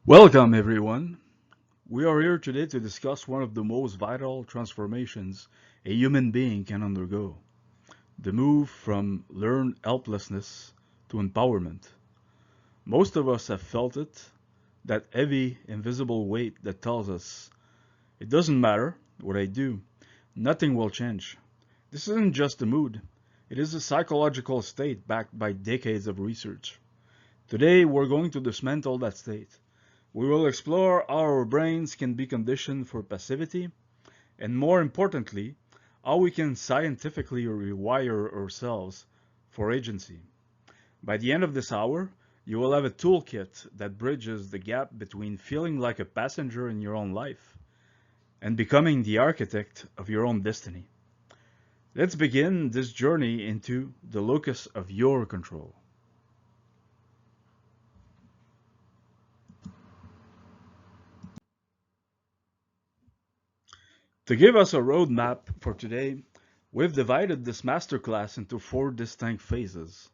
Welcome, everyone. We are here today to discuss one of the most vital transformations a human being can undergo, the move from learned helplessness to empowerment. Most of us have felt it, that heavy, invisible weight that tells us, it doesn't matter what I do, nothing will change. This isn't just a mood, it is a psychological state backed by decades of research. Today, we're going to dismantle that state. We will explore how our brains can be conditioned for passivity, and more importantly, how we can scientifically rewire ourselves for agency. By the end of this hour, you will have a toolkit that bridges the gap between feeling like a passenger in your own life and becoming the architect of your own destiny. Let's begin this journey into the locus of your control. To give us a roadmap for today, we've divided this masterclass into four distinct phases.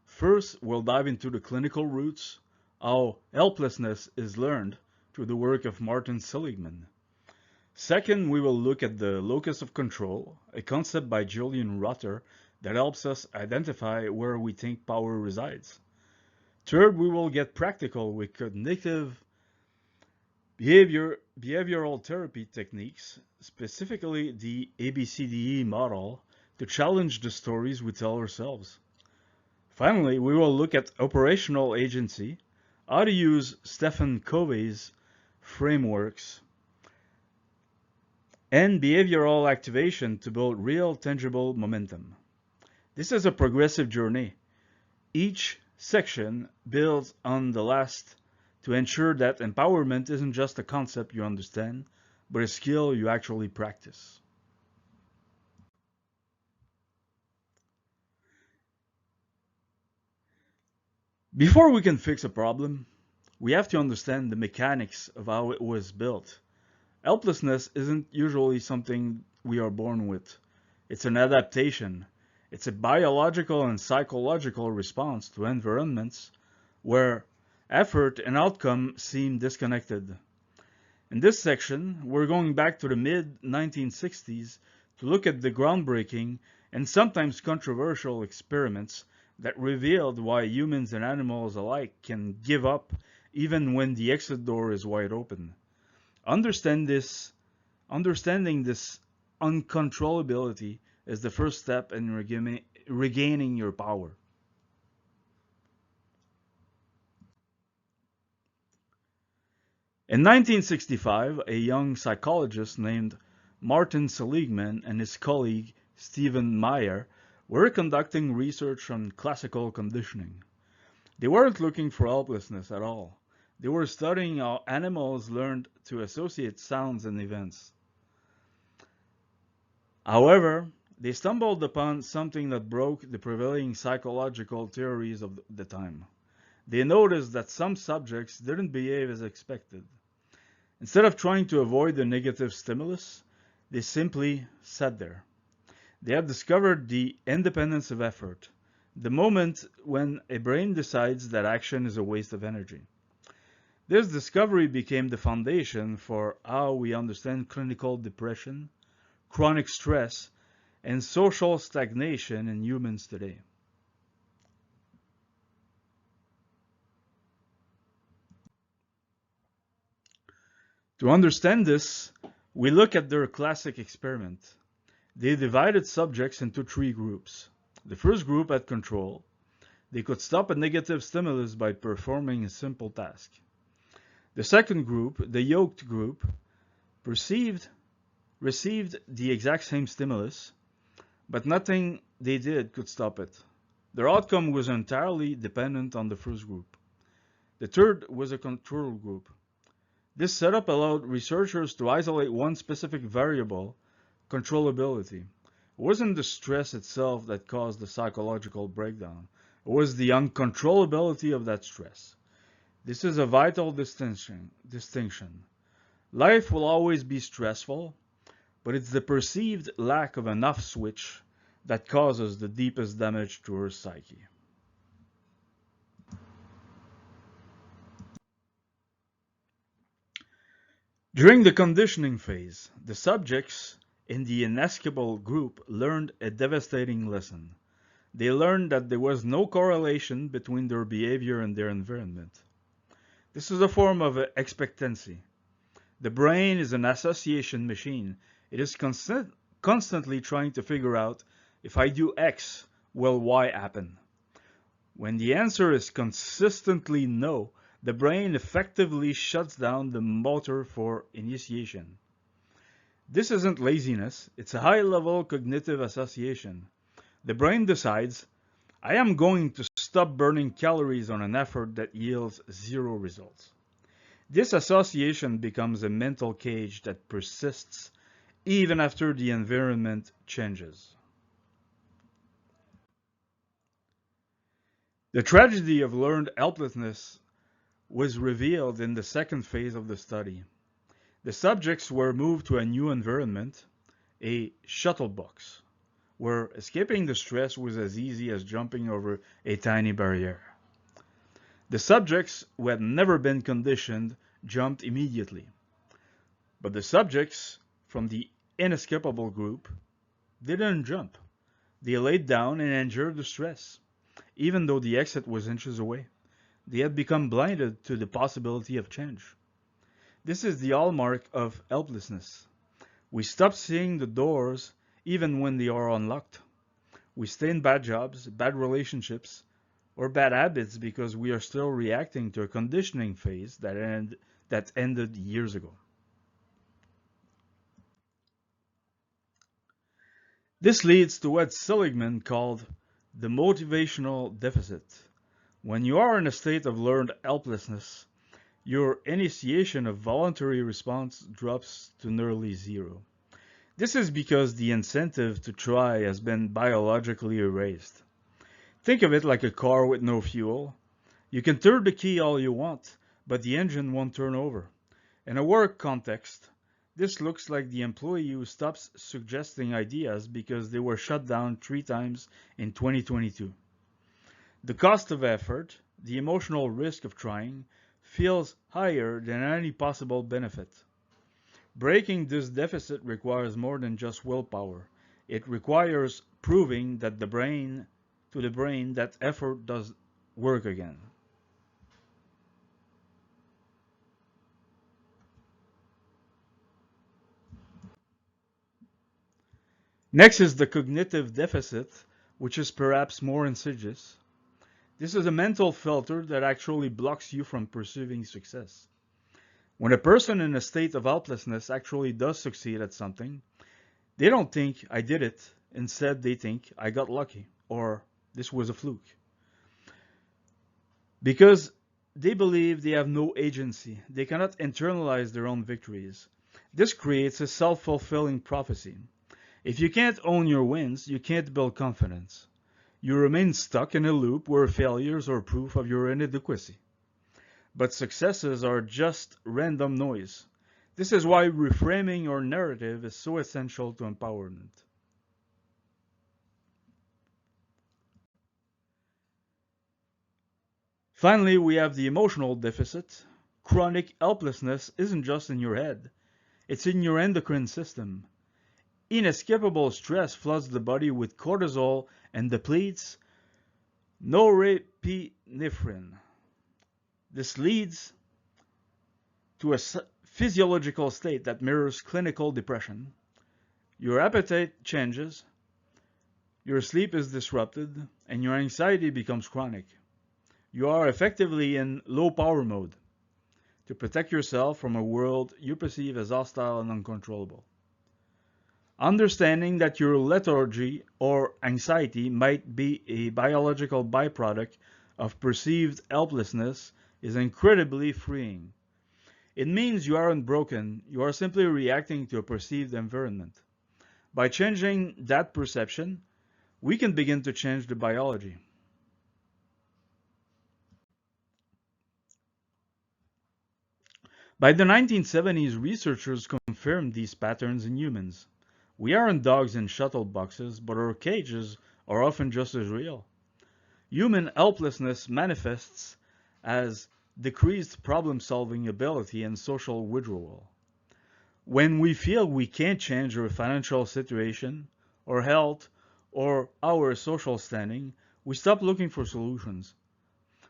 First, we'll dive into the clinical roots, how helplessness is learned through the work of Martin Seligman. Second, we will look at the locus of control, a concept by Julian Rutter that helps us identify where we think power resides. Third, we will get practical with cognitive behavioral therapy techniques, specifically the ABCDE model, to challenge the stories we tell ourselves. Finally, we will look at operational agency, how to use Stephen Covey's frameworks, and behavioral activation to build real tangible momentum. This is a progressive journey. Each section builds on the last to ensure that empowerment isn't just a concept you understand, but a skill you actually practice. Before we can fix a problem, we have to understand the mechanics of how it was built. Helplessness isn't usually something we are born with. It's an adaptation. It's a biological and psychological response to environments where effort and outcome seem disconnected. In this section, we're going back to the mid 1960s to look at the groundbreaking and sometimes controversial experiments that revealed why humans and animals alike can give up even when the exit door is wide open. Understanding this uncontrollability is the first step in regaining your power. In 1965, a young psychologist named Martin Seligman and his colleague Stephen Meyer were conducting research on classical conditioning. They weren't looking for helplessness at all. They were studying how animals learned to associate sounds and events. However, they stumbled upon something that broke the prevailing psychological theories of the time. They noticed that some subjects didn't behave as expected. Instead of trying to avoid the negative stimulus, they simply sat there. They had discovered the independence of effort, the moment when a brain decides that action is a waste of energy. This discovery became the foundation for how we understand clinical depression, chronic stress, and social stagnation in humans today. To understand this, we look at their classic experiment. They divided subjects into three groups. The first group had control. They could stop a negative stimulus by performing a simple task. The second group, the yoked group, received the exact same stimulus, but nothing they did could stop it. Their outcome was entirely dependent on the first group. The third was a control group. This setup allowed researchers to isolate one specific variable, controllability. It wasn't the stress itself that caused the psychological breakdown. It was the uncontrollability of that stress. This is a vital distinction. Life will always be stressful, but it's the perceived lack of an off switch that causes the deepest damage to our psyche. During the conditioning phase, the subjects in the inescapable group learned a devastating lesson. They learned that there was no correlation between their behavior and their environment. This is a form of expectancy. The brain is an association machine. It is constantly trying to figure out, if I do X, will Y happen? When the answer is consistently no, the brain effectively shuts down the motor for initiation. This isn't laziness, it's a high-level cognitive association. The brain decides, I am going to stop burning calories on an effort that yields zero results. This association becomes a mental cage that persists even after the environment changes. The tragedy of learned helplessness was revealed in the second phase of the study. The subjects were moved to a new environment, a shuttle box, where escaping the stress was as easy as jumping over a tiny barrier. The subjects who had never been conditioned jumped immediately. But the subjects from the inescapable group didn't jump. They laid down and endured the stress, even though the exit was inches away. They had become blinded to the possibility of change. This is the hallmark of helplessness. We stop seeing the doors even when they are unlocked. We stay in bad jobs, bad relationships, or bad habits because we are still reacting to a conditioning phase that ended years ago. This leads to what Seligman called the motivational deficit. When you are in a state of learned helplessness, your initiation of voluntary response drops to nearly zero. This is because the incentive to try has been biologically erased. Think of it like a car with no fuel. You can turn the key all you want, but the engine won't turn over. In a work context, this looks like the employee who stops suggesting ideas because they were shut down 3 times in 2022. The cost of effort, the emotional risk of trying, feels higher than any possible benefit. Breaking this deficit requires more than just willpower. It requires proving that the brain that effort does work again. Next is the cognitive deficit, which is perhaps more insidious. This is a mental filter that actually blocks you from perceiving success. When a person in a state of helplessness actually does succeed at something, they don't think, I did it. Instead, they think, I got lucky, or this was a fluke. Because they believe they have no agency, they cannot internalize their own victories. This creates a self-fulfilling prophecy. If you can't own your wins, you can't build confidence. You remain stuck in a loop where failures are proof of your inadequacy. But successes are just random noise. This is why reframing your narrative is so essential to empowerment. Finally, we have the emotional deficit. Chronic helplessness isn't just in your head, it's in your endocrine system. Inescapable stress floods the body with cortisol and depletes norepinephrine. This leads to a physiological state that mirrors clinical depression. Your appetite changes, your sleep is disrupted, and your anxiety becomes chronic. You are effectively in low power mode to protect yourself from a world you perceive as hostile and uncontrollable. Understanding that your lethargy or anxiety might be a biological byproduct of perceived helplessness is incredibly freeing. It means you aren't broken, you are simply reacting to a perceived environment. By changing that perception, we can begin to change the biology. By the 1970s, researchers confirmed these patterns in humans. We aren't dogs in shuttle boxes, but our cages are often just as real. Human helplessness manifests as decreased problem-solving ability and social withdrawal. When we feel we can't change our financial situation, our health, or our social standing, we stop looking for solutions.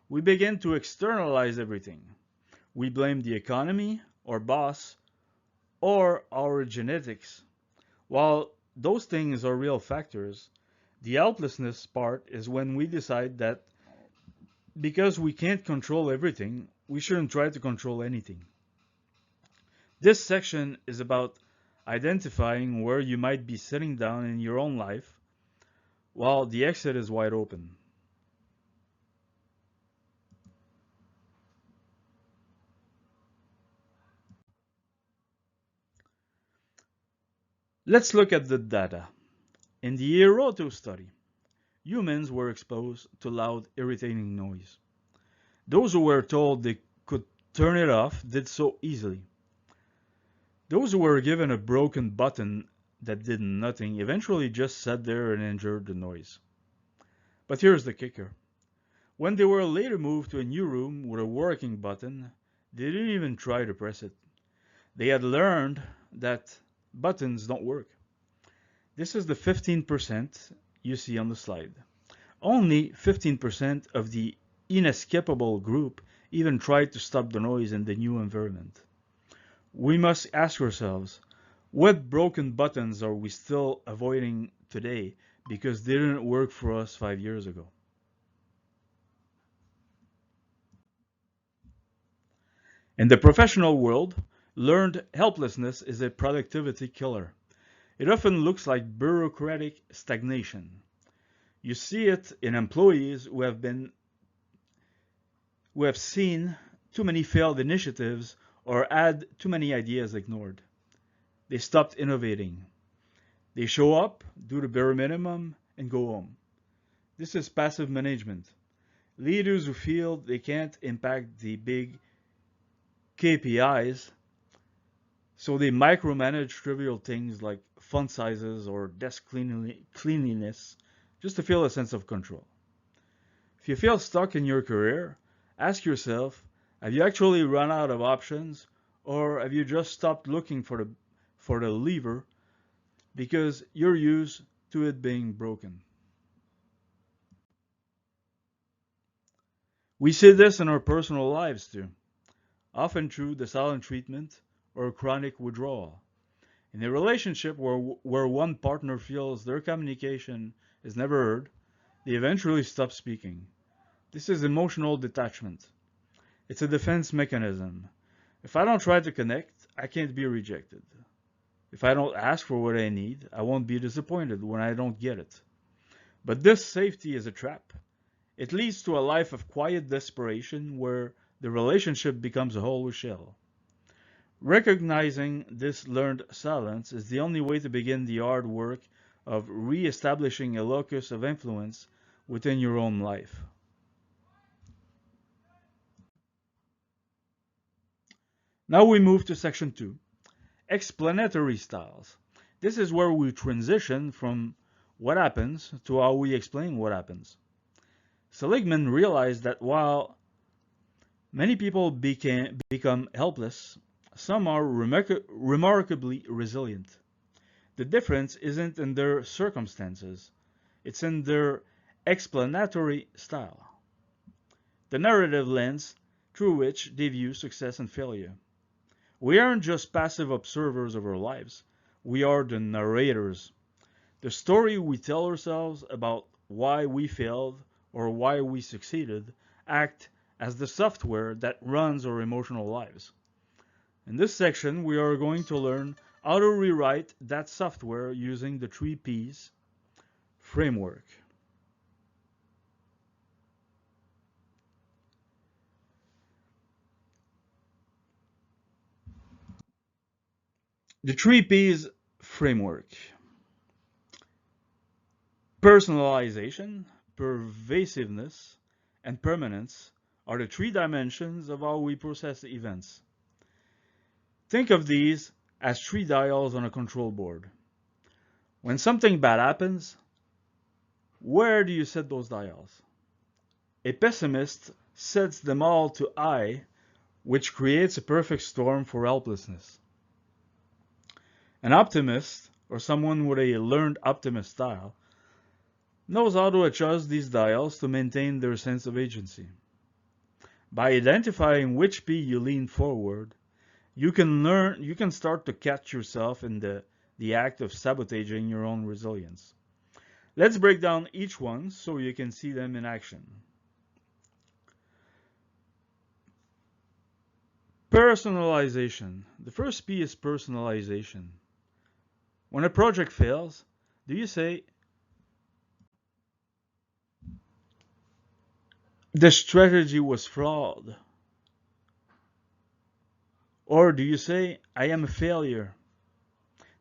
We begin to externalize everything. We blame the economy, our boss, or our genetics. While those things are real factors, the helplessness part is when we decide that because we can't control everything, we shouldn't try to control anything. This section is about identifying where you might be sitting down in your own life while the exit is wide open. Let's look at the data. In the Eroto study, humans were exposed to loud, irritating noise. Those who were told they could turn it off did so easily. Those who were given a broken button that did nothing eventually just sat there and endured the noise. But here's the kicker. When they were later moved to a new room with a working button, they didn't even try to press it. They had learned that buttons don't work. This is the 15% you see on the slide. Only 15% of the inescapable group even tried to stop the noise in the new environment. We must ask ourselves, what broken buttons are we still avoiding today because they didn't work for us 5 years ago? In the professional world, learned helplessness is a productivity killer. It often looks like bureaucratic stagnation. You see it in employees who have seen too many failed initiatives or had too many ideas ignored. They stopped innovating. They show up, do the bare minimum, and go home. This is passive management. Leaders who feel they can't impact the big KPIs, so they micromanage trivial things like font sizes or desk cleanliness just to feel a sense of control. If you feel stuck in your career, ask yourself, have you actually run out of options or have you just stopped looking for the lever because you're used to it being broken? We see this in our personal lives too, often through the silent treatment or chronic withdrawal. In a relationship where one partner feels their communication is never heard, they eventually stop speaking. This is emotional detachment. It's a defense mechanism. If I don't try to connect, I can't be rejected. If I don't ask for what I need, I won't be disappointed when I don't get it. But this safety is a trap. It leads to a life of quiet desperation where the relationship becomes a hollow shell. Recognizing this learned silence is the only way to begin the hard work of re-establishing a locus of influence within your own life. Now we move to section 2, explanatory styles. This is where we transition from what happens to how we explain what happens. Seligman realized that while many people become helpless, some are remarkably resilient. The difference isn't in their circumstances, it's in their explanatory style, the narrative lens through which they view success and failure. We aren't just passive observers of our lives, we are the narrators. The story we tell ourselves about why we failed or why we succeeded act as the software that runs our emotional lives. In this section, we are going to learn how to rewrite that software using the 3Ps framework. The 3Ps framework. Personalization, pervasiveness, and permanence are the three dimensions of how we process events. Think of these as three dials on a control board. When something bad happens, where do you set those dials? A pessimist sets them all to high, which creates a perfect storm for helplessness. An optimist, or someone with a learned optimist style, knows how to adjust these dials to maintain their sense of agency. By identifying which P you lean forward, you can start to catch yourself in the act of sabotaging your own resilience. Let's break down each one so you can see them in action. Personalization. The first P is personalization. When a project fails, do you say, the strategy was flawed? Or do you say, I am a failure?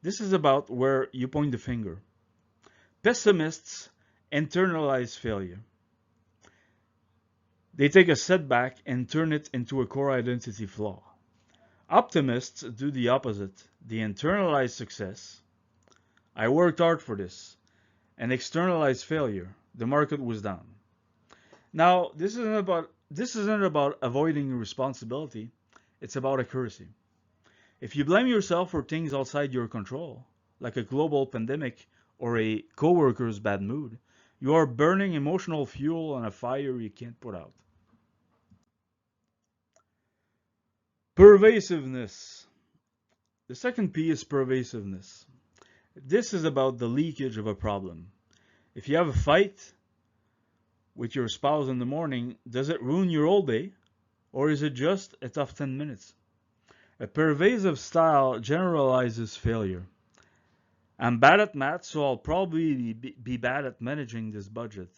This is about where you point the finger. Pessimists internalize failure. They take a setback and turn it into a core identity flaw. Optimists do the opposite. They internalize success. I worked hard for this. And externalize failure. The market was down. Now, this isn't about avoiding responsibility. It's about accuracy. If you blame yourself for things outside your control, like a global pandemic or a coworker's bad mood, you are burning emotional fuel on a fire you can't put out. Pervasiveness. The second P is pervasiveness. This is about the leakage of a problem. If you have a fight with your spouse in the morning, does it ruin your whole day? Or is it just a tough 10 minutes? A pervasive style generalizes failure. I'm bad at math, so I'll probably be bad at managing this budget.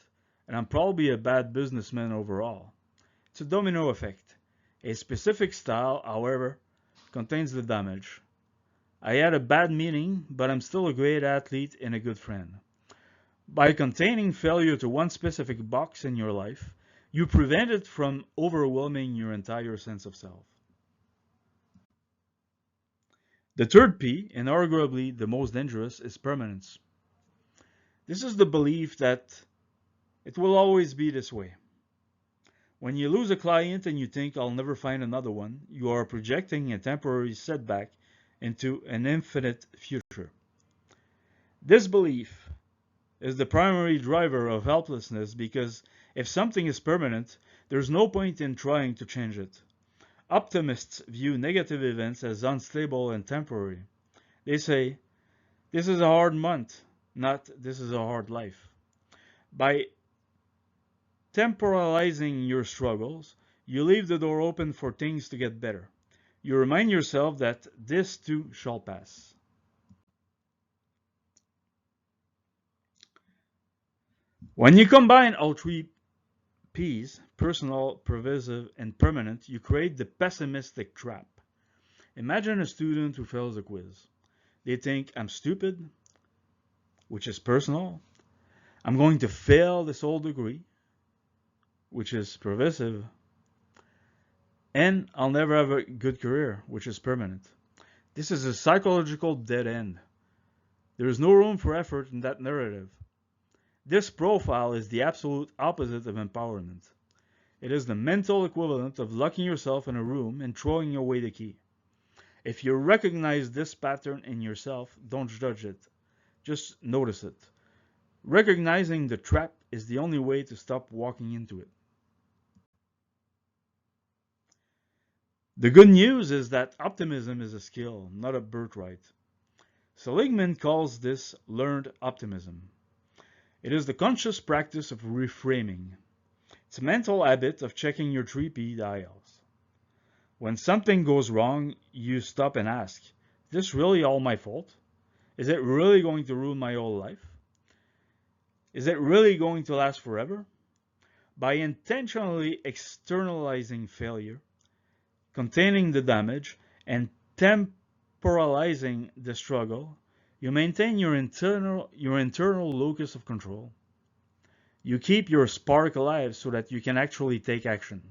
And I'm probably a bad businessman overall. It's a domino effect. A specific style, however, contains the damage. I had a bad meeting, but I'm still a great athlete and a good friend. By containing failure to one specific box in your life, you prevent it from overwhelming your entire sense of self. The third P, and arguably the most dangerous, is permanence. This is the belief that it will always be this way. When you lose a client and you think I'll never find another one, you are projecting a temporary setback into an infinite future. This belief is the primary driver of helplessness because if something is permanent, there's no point in trying to change it. Optimists view negative events as unstable and temporary. They say, this is a hard month, not this is a hard life. By temporalizing your struggles, you leave the door open for things to get better. You remind yourself that this too shall pass. When you combine all three P's, personal, pervasive, and permanent, you create the pessimistic trap. Imagine a student who fails a quiz. They think, I'm stupid, which is personal. I'm going to fail this whole degree, which is pervasive. And I'll never have a good career, which is permanent. This is a psychological dead end. There is no room for effort in that narrative. This profile is the absolute opposite of empowerment. It is the mental equivalent of locking yourself in a room and throwing away the key. If you recognize this pattern in yourself, don't judge it. Just notice it. Recognizing the trap is the only way to stop walking into it. The good news is that optimism is a skill, not a birthright. Seligman calls this learned optimism. It is the conscious practice of reframing. It's a mental habit of checking your 3P dials. When something goes wrong, you stop and ask, is this really all my fault? Is it really going to ruin my whole life? Is it really going to last forever? By intentionally externalizing failure, containing the damage, and temporalizing the struggle, you maintain your internal locus of control. You keep your spark alive so that you can actually take action.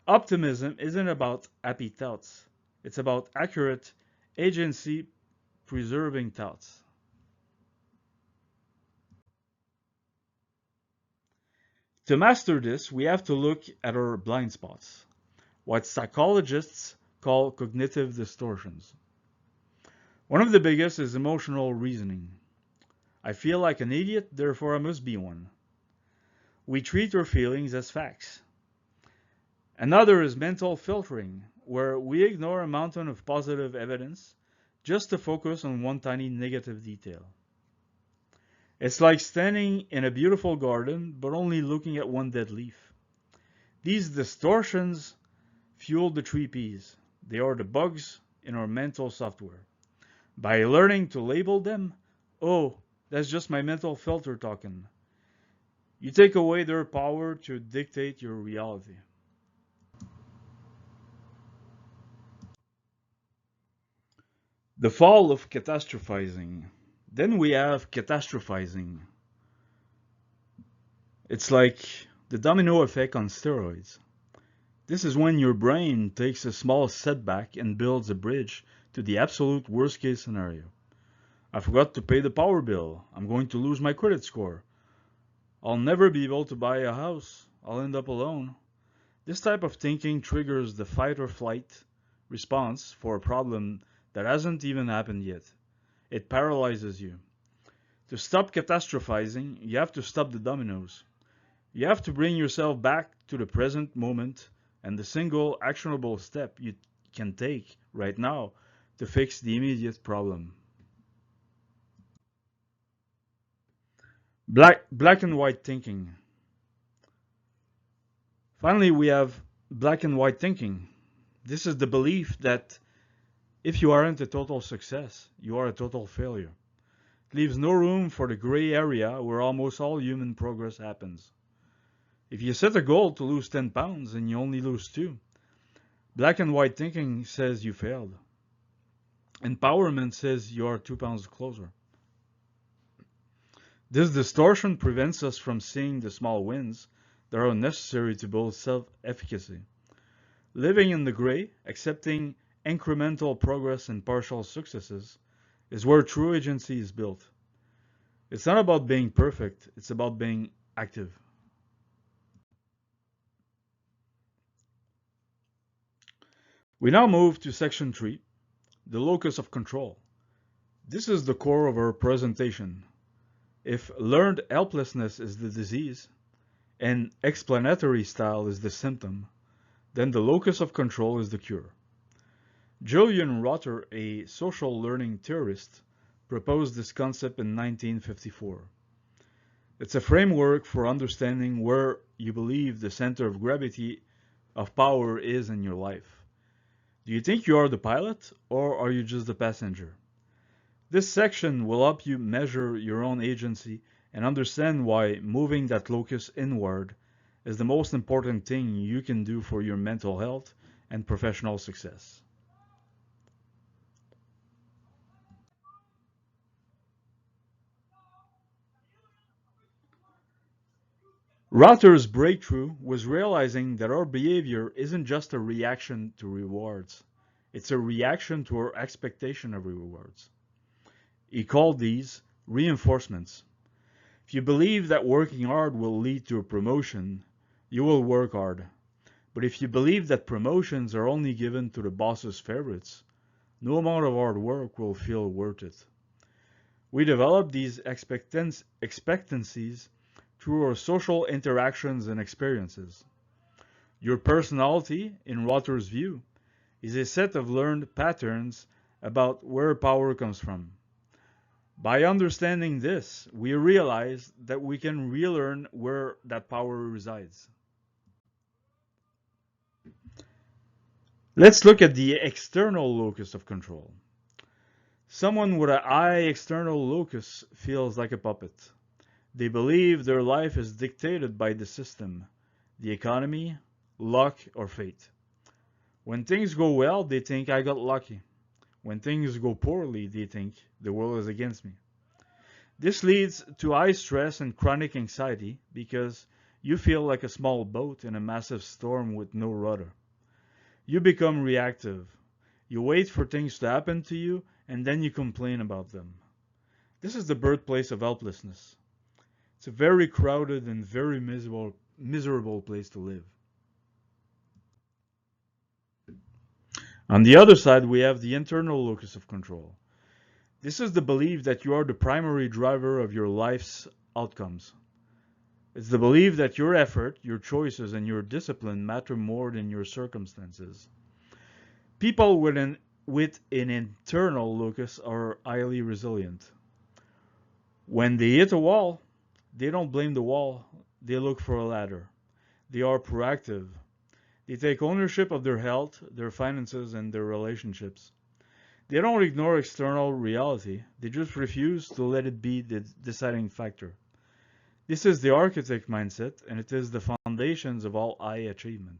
Optimism isn't about happy thoughts. It's about accurate, agency-preserving thoughts. To master this, we have to look at our blind spots, what psychologists call cognitive distortions. One of the biggest is emotional reasoning. I feel like an idiot, therefore I must be one. We treat our feelings as facts. Another is mental filtering, where we ignore a mountain of positive evidence just to focus on one tiny negative detail. It's like standing in a beautiful garden but only looking at one dead leaf. These distortions fuel the tree peas. They are the bugs in our mental software. By learning to label them, oh, that's just my mental filter talking, you take away their power to dictate your reality. The fall of catastrophizing. Then we have catastrophizing. It's like the domino effect on steroids. This is when your brain takes a small setback and builds a bridge to the absolute worst case scenario. I forgot to pay the power bill. I'm going to lose my credit score. I'll never be able to buy a house. I'll end up alone. This type of thinking triggers the fight or flight response for a problem that hasn't even happened yet. It paralyzes you. To stop catastrophizing, you have to stop the dominoes. You have to bring yourself back to the present moment and the single actionable step you can take right now to fix the immediate problem. Black and white thinking. Finally, we have black and white thinking. This is the belief that if you aren't a total success, you are a total failure. It leaves no room for the gray area where almost all human progress happens. If you set a goal to lose 10 pounds and you only lose 2, black and white thinking says you failed. Empowerment says you are 2 pounds closer. This distortion prevents us from seeing the small wins that are necessary to build self-efficacy. Living in the gray, accepting incremental progress and partial successes, is where true agency is built. It's not about being perfect, it's about being active. We now move to section 3, the locus of control. This is the core of our presentation. If learned helplessness is the disease, and explanatory style is the symptom, then the locus of control is the cure. Julian Rotter, a social learning theorist, proposed this concept in 1954. It's a framework for understanding where you believe the center of gravity of power is in your life. Do you think you are the pilot, or are you just the passenger? This section will help you measure your own agency and understand why moving that locus inward is the most important thing you can do for your mental health and professional success. Rotter's breakthrough was realizing that our behavior isn't just a reaction to rewards, it's a reaction to our expectation of rewards. He called these reinforcements. If you believe that working hard will lead to a promotion, you will work hard. But if you believe that promotions are only given to the boss's favorites, no amount of hard work will feel worth it. We develop these expectancies through our social interactions and experiences. Your personality, in Rotter's view, is a set of learned patterns about where power comes from. By understanding this, we realize that we can relearn where that power resides. Let's look at the external locus of control. Someone with a high external locus feels like a puppet. They believe their life is dictated by the system, the economy, luck, or fate. When things go well, they think I got lucky. When things go poorly, they think the world is against me. This leads to high stress and chronic anxiety because you feel like a small boat in a massive storm with no rudder. You become reactive. You wait for things to happen to you and then you complain about them. This is the birthplace of helplessness. It's a very crowded and very miserable place to live. On the other side, we have the internal locus of control. This is the belief that you are the primary driver of your life's outcomes. It's the belief that your effort, your choices, and your discipline matter more than your circumstances. People with an internal locus are highly resilient. When they hit a wall, they don't blame the wall, they look for a ladder. They are proactive. They take ownership of their health, their finances, and their relationships. They don't ignore external reality, they just refuse to let it be the deciding factor. This is the architect mindset, and it is the foundations of all high achievement.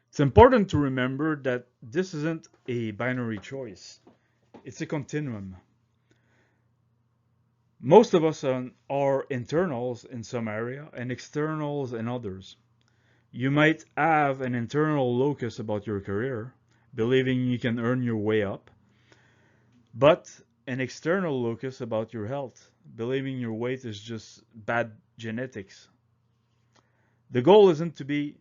It's important to remember that this isn't a binary choice, it's a continuum. Most of us are internals in some area and externals in others. You might have an internal locus about your career, believing you can earn your way up, but an external locus about your health, believing your weight is just bad genetics. The goal isn't to be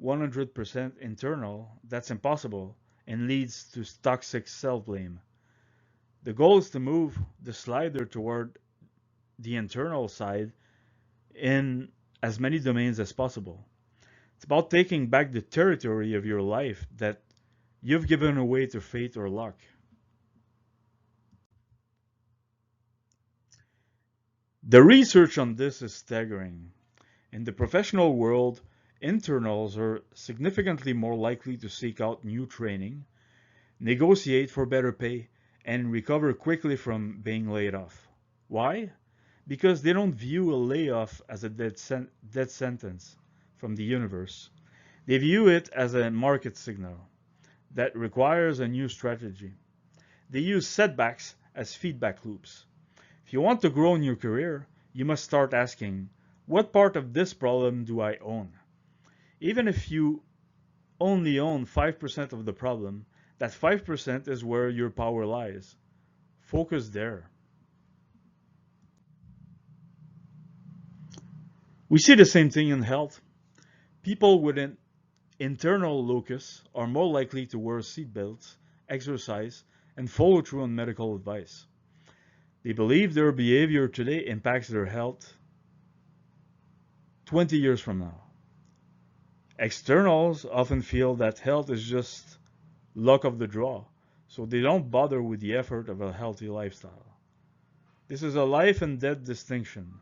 100% internal, that's impossible and leads to toxic self-blame. The goal is to move the slider toward the internal side in as many domains as possible. It's about taking back the territory of your life that you've given away to fate or luck. The research on this is staggering. In the professional world, internals are significantly more likely to seek out new training, negotiate for better pay, and recover quickly from being laid off. Why? Because they don't view a layoff as a dead sentence from the universe. They view it as a market signal that requires a new strategy. They use setbacks as feedback loops. If you want to grow in your career, you must start asking, what part of this problem do I own? Even if you only own 5% of the problem, that 5% is where your power lies. Focus there. We see the same thing in health. People with an internal locus are more likely to wear seatbelts, exercise, and follow through on medical advice. They believe their behavior today impacts their health 20 years from now. Externals often feel that health is just luck of the draw, so they don't bother with the effort of a healthy lifestyle. This is a life and death distinction.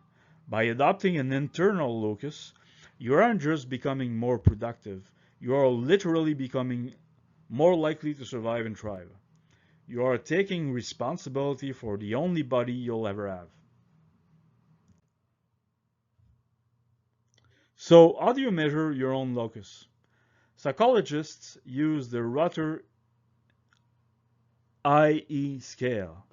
By adopting an internal locus, you aren't just becoming more productive, you are literally becoming more likely to survive and thrive. You are taking responsibility for the only body you'll ever have. So, how do you measure your own locus? Psychologists use the Rutter IE scale.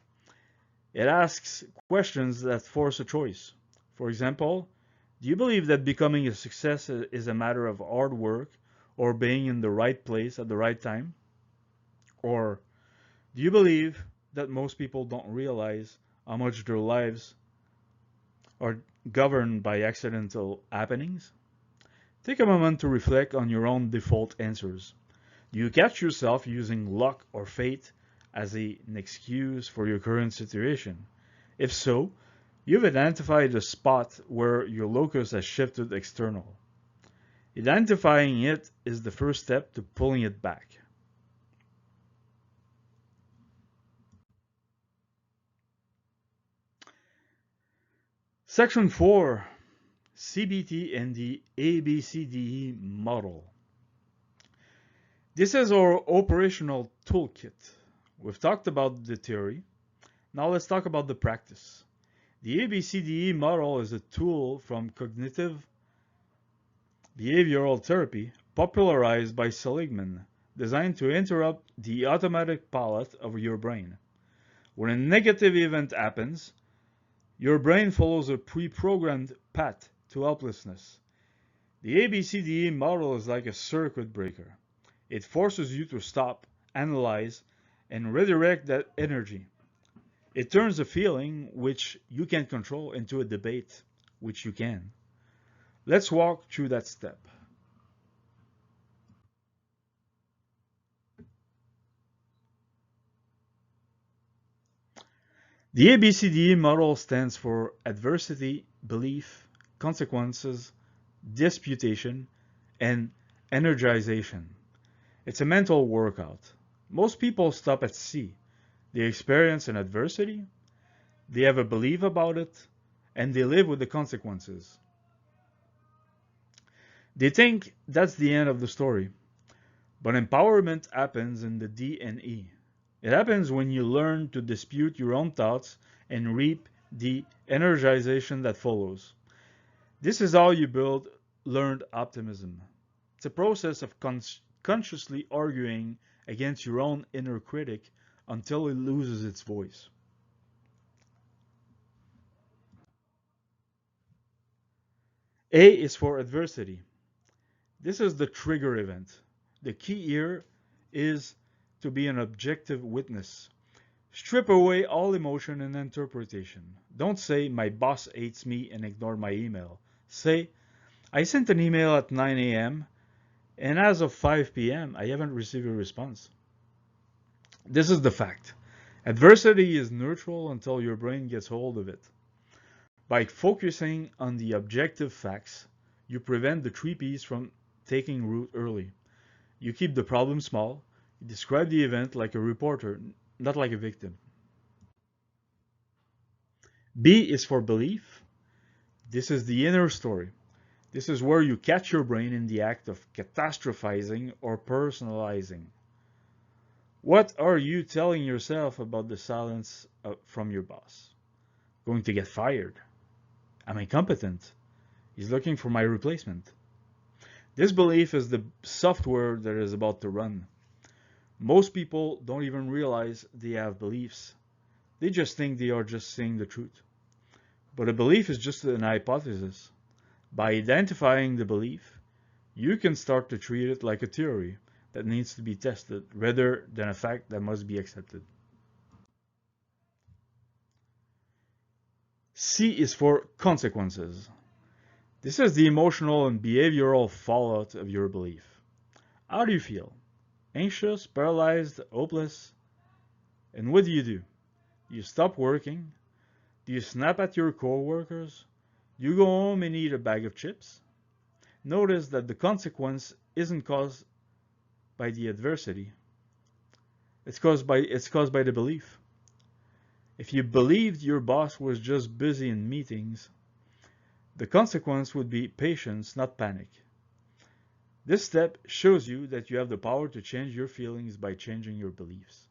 It asks questions that force a choice. For example, do you believe that becoming a success is a matter of hard work or being in the right place at the right time? Or do you believe that most people don't realize how much their lives are governed by accidental happenings? Take a moment to reflect on your own default answers. Do you catch yourself using luck or fate as an excuse for your current situation? If so, you've identified a spot where your locus has shifted external. Identifying it is the first step to pulling it back. Section 4, CBT and the ABCDE model. This is our operational toolkit. We've talked about the theory. Now let's talk about the practice. The ABCDE model is a tool from cognitive behavioral therapy popularized by Seligman, designed to interrupt the automatic pilot of your brain. When a negative event happens, your brain follows a pre-programmed path to helplessness. The ABCDE model is like a circuit breaker. It forces you to stop, analyze, and redirect that energy. It turns a feeling which you can control into a debate which you can. Let's walk through that step. The ABCD model stands for adversity, belief, consequences, disputation, and energization. It's a mental workout. Most people stop at C. They experience an adversity, they have a belief about it, and they live with the consequences. They think that's the end of the story. But empowerment happens in the D and E. It happens when you learn to dispute your own thoughts and reap the energization that follows. This is how you build learned optimism. It's a process of consciously arguing against your own inner critic until it loses its voice. A is for adversity. This is the trigger event. The key here is to be an objective witness. Strip away all emotion and interpretation. Don't say, my boss hates me and ignore my email. Say, I sent an email at 9 a.m. and as of 5 p.m. I haven't received a response. This is the fact. Adversity is neutral until your brain gets hold of it. By focusing on the objective facts, you prevent the 3Ps from taking root early. You keep the problem small. You describe the event like a reporter, not like a victim. B is for belief. This is the inner story. This is where you catch your brain in the act of catastrophizing or personalizing. What are you telling yourself about the silence from your boss? Going to get fired? I'm incompetent. He's looking for my replacement. This belief is the software that is about to run. Most people don't even realize they have beliefs. They just think they are just saying the truth. But a belief is just an hypothesis. By identifying the belief, you can start to treat it like a theory that needs to be tested rather than a fact that must be accepted. C is for consequences. This is the emotional and behavioral fallout of your belief. How do you feel? Anxious, paralyzed, hopeless? And what do? Do you stop working? Do you snap at your coworkers? Do you go home and eat a bag of chips? Notice that the consequence isn't caused by the adversity. It's caused by the belief. If you believed your boss was just busy in meetings, the consequence would be patience, not panic. This step shows you that you have the power to change your feelings by changing your beliefs.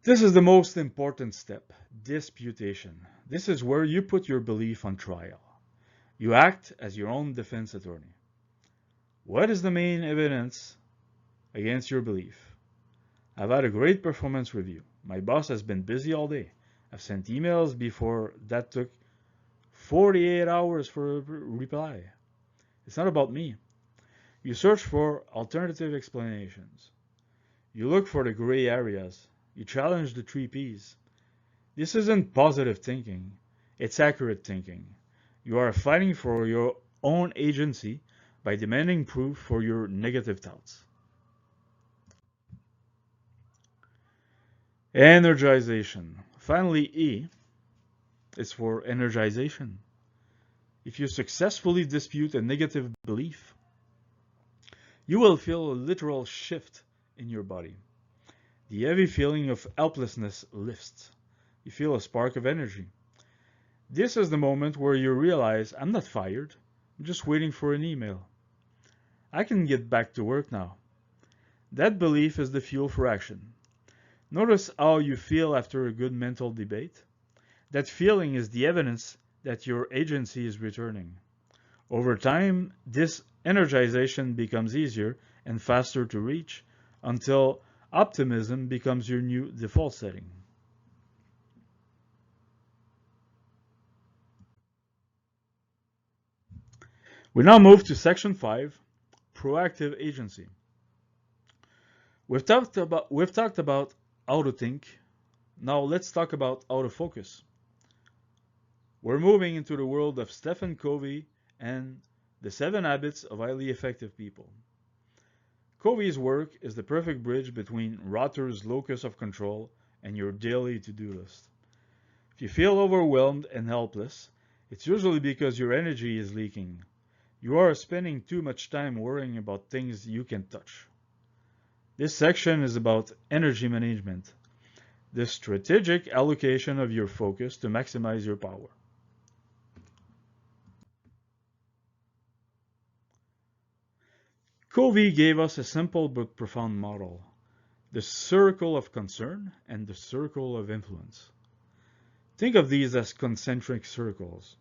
This is the most important step, disputation. This is where you put your belief on trial. You act as your own defense attorney. What is the main evidence against your belief? I've had a great performance review. My boss has been busy all day. I've sent emails before that took 48 hours for a reply. It's not about me. You search for alternative explanations. You look for the gray areas. You challenge the 3Ps. This isn't positive thinking. It's accurate thinking. You are fighting for your own agency by demanding proof for your negative thoughts. Energization. Finally, E is for energization. If you successfully dispute a negative belief, you will feel a literal shift in your body. The heavy feeling of helplessness lifts. You feel a spark of energy. This is the moment where you realize, I'm not fired. I'm just waiting for an email. I can get back to work now. That belief is the fuel for action. Notice how you feel after a good mental debate. That feeling is the evidence that your agency is returning. Over time, this energization becomes easier and faster to reach until optimism becomes your new default setting. We now move to section 5, proactive agency. We've talked about how to think. Now let's talk about how to focus. We're moving into the world of Stephen Covey and the 7 habits of highly effective people. Covey's work is the perfect bridge between Rotter's locus of control and your daily to-do list. If you feel overwhelmed and helpless, it's usually because your energy is leaking. You are spending too much time worrying about things you can touch. This section is about energy management, the strategic allocation of your focus to maximize your power. Covey gave us a simple but profound model: the circle of concern and the circle of influence. Think of these as concentric circles.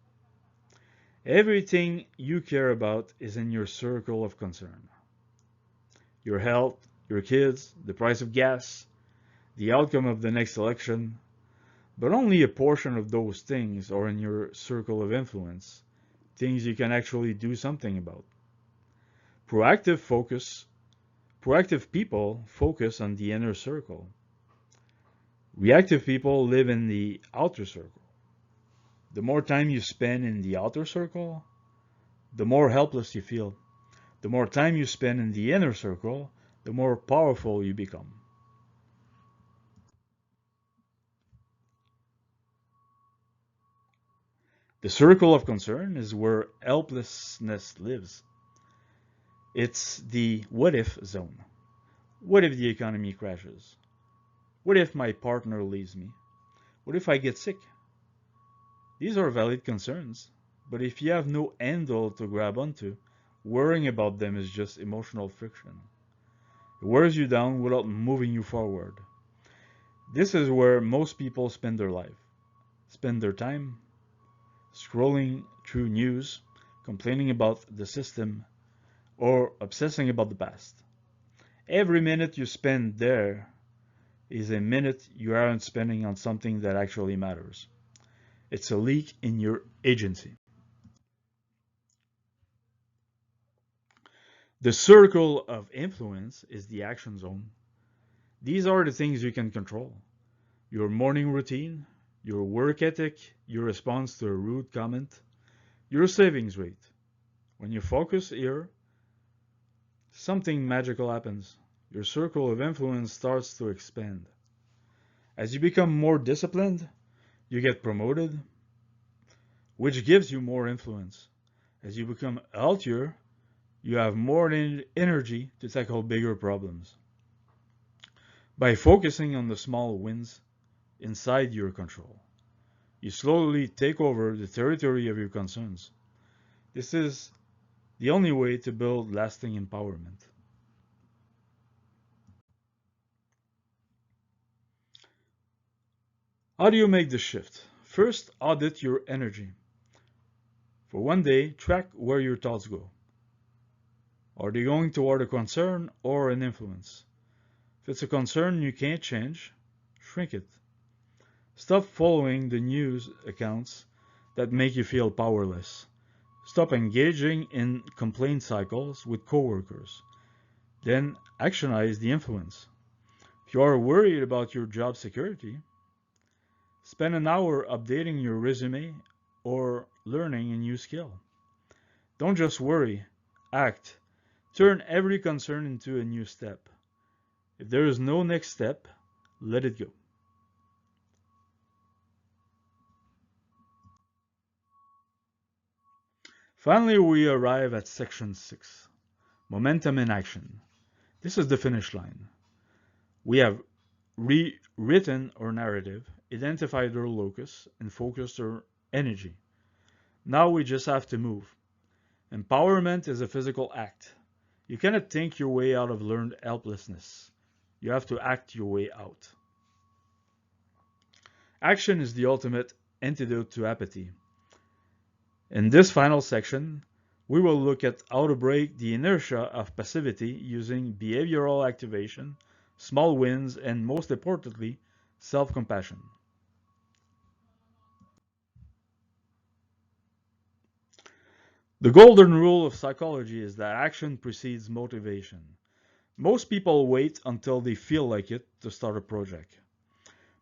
Everything you care about is in your circle of concern. Your health, your kids, the price of gas, the outcome of the next election. But only a portion of those things are in your circle of influence, things you can actually do something about. Proactive people focus on the inner circle. Reactive people live in the outer circle. The more time you spend in the outer circle, the more helpless you feel. The more time you spend in the inner circle, the more powerful you become. The circle of concern is where helplessness lives. It's the what if zone. What if the economy crashes? What if my partner leaves me? What if I get sick? These are valid concerns, but if you have no handle to grab onto, worrying about them is just emotional friction. It wears you down without moving you forward. This is where most people spend their life, spend their time scrolling through news, complaining about the system, or obsessing about the past. Every minute you spend there is a minute you aren't spending on something that actually matters. It's a leak in your agency. The circle of influence is the action zone. These are the things you can control: your morning routine, your work ethic, your response to a rude comment, your savings rate. When you focus here, something magical happens. Your circle of influence starts to expand. As you become more disciplined, you get promoted, which gives you more influence. As you become healthier, you have more energy to tackle bigger problems. By focusing on the small wins inside your control, you slowly take over the territory of your concerns. This is the only way to build lasting empowerment. How do you make the shift? First, audit your energy. For one day, track where your thoughts go. Are they going toward a concern or an influence? If it's a concern you can't change, shrink it. Stop following the news accounts that make you feel powerless. Stop engaging in complaint cycles with coworkers. Then actionize the influence. If you are worried about your job security, spend an hour updating your resume or learning a new skill. Don't just worry, act. Turn every concern into a new step. If there is no next step, let it go. Finally, we arrive at section 6, momentum in action. This is the finish line. We have rewritten our narrative, identified our locus, and focused our energy. Now we just have to move. Empowerment is a physical act. You cannot think your way out of learned helplessness. You have to act your way out. Action is the ultimate antidote to apathy. In this final section, we will look at how to break the inertia of passivity using behavioral activation, small wins, and most importantly, self-compassion. The golden rule of psychology is that action precedes motivation. Most people wait until they feel like it to start a project.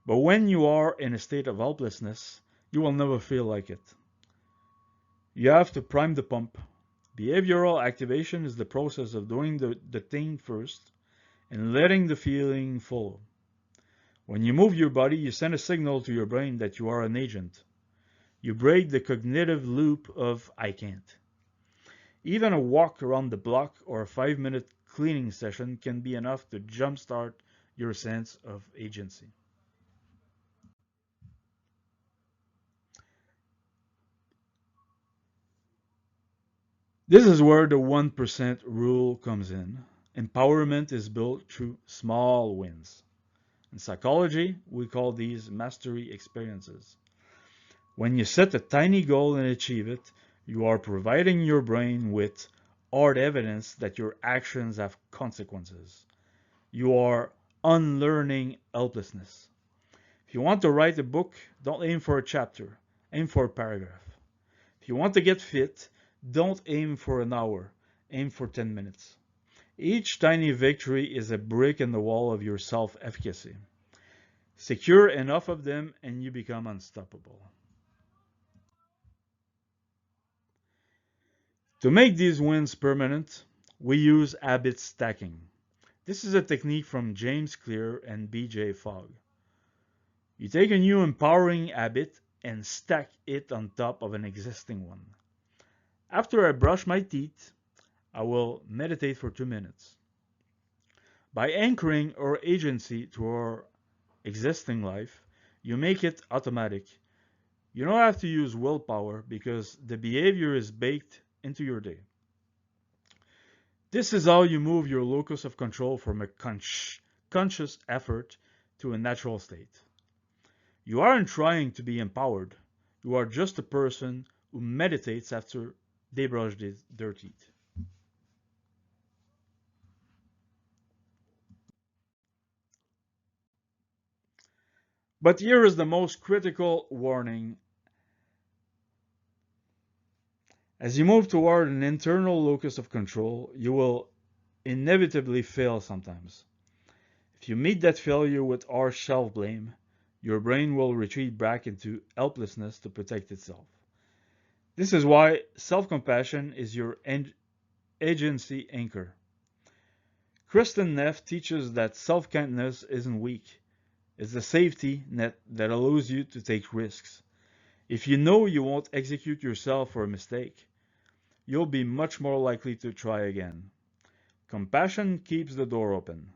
But when you are in a state of helplessness, you will never feel like it. You have to prime the pump, Behavioral activation is the process of doing the thing first and letting the feeling follow. When you move your body, you send a signal to your brain that you are an agent. You break the cognitive loop of I can't. Even a walk around the block or a 5-minute cleaning session can be enough to jumpstart your sense of agency. This is where the 1% rule comes in. Empowerment is built through small wins. In psychology, we call these mastery experiences. When you set a tiny goal and achieve it, you are providing your brain with hard evidence that your actions have consequences. You are unlearning helplessness. If you want to write a book, don't aim for a chapter, aim for a paragraph. If you want to get fit, don't aim for an hour, aim for 10 minutes. Each tiny victory is a brick in the wall of your self-efficacy. Secure enough of them and you become unstoppable. To make these wins permanent, we use habit stacking. This is a technique from James Clear and BJ Fogg. You take a new empowering habit and stack it on top of an existing one. After I brush my teeth, I will meditate for 2 minutes. By anchoring our agency to our existing life, you make it automatic. You don't have to use willpower because the behavior is baked into your day. This is how you move your locus of control from a conscious effort to a natural state. You aren't trying to be empowered. You are just a person who meditates after they brush their teeth. But here is the most critical warning. As you move toward an internal locus of control, you will inevitably fail sometimes. If you meet that failure with harsh self-blame, your brain will retreat back into helplessness to protect itself. This is why self-compassion is your agency anchor. Kristen Neff teaches that self-kindness isn't weak. It's a safety net that allows you to take risks. If you know you won't execute yourself for a mistake, you'll be much more likely to try again. Compassion keeps the door open.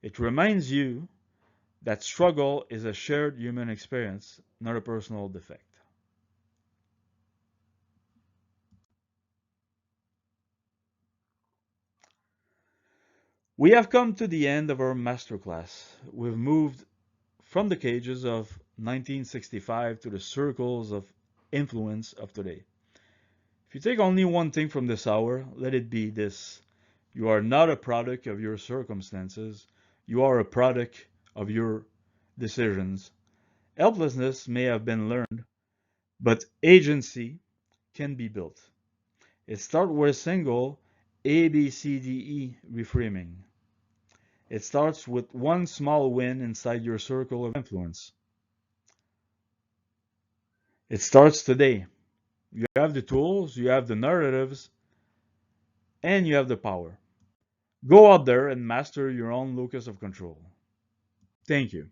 It reminds you that struggle is a shared human experience, not a personal defect. We have come to the end of our masterclass. We've moved from the cages of 1965 to the circles of influence of today. If you take only one thing from this hour, let it be this. You are not a product of your circumstances. You are a product of your decisions. Helplessness may have been learned, but agency can be built. It starts with a single ABCDE reframing. It starts with one small win inside your circle of influence. It starts today. You have the tools, you have the narratives, and you have the power. Go out there and master your own locus of control. Thank you.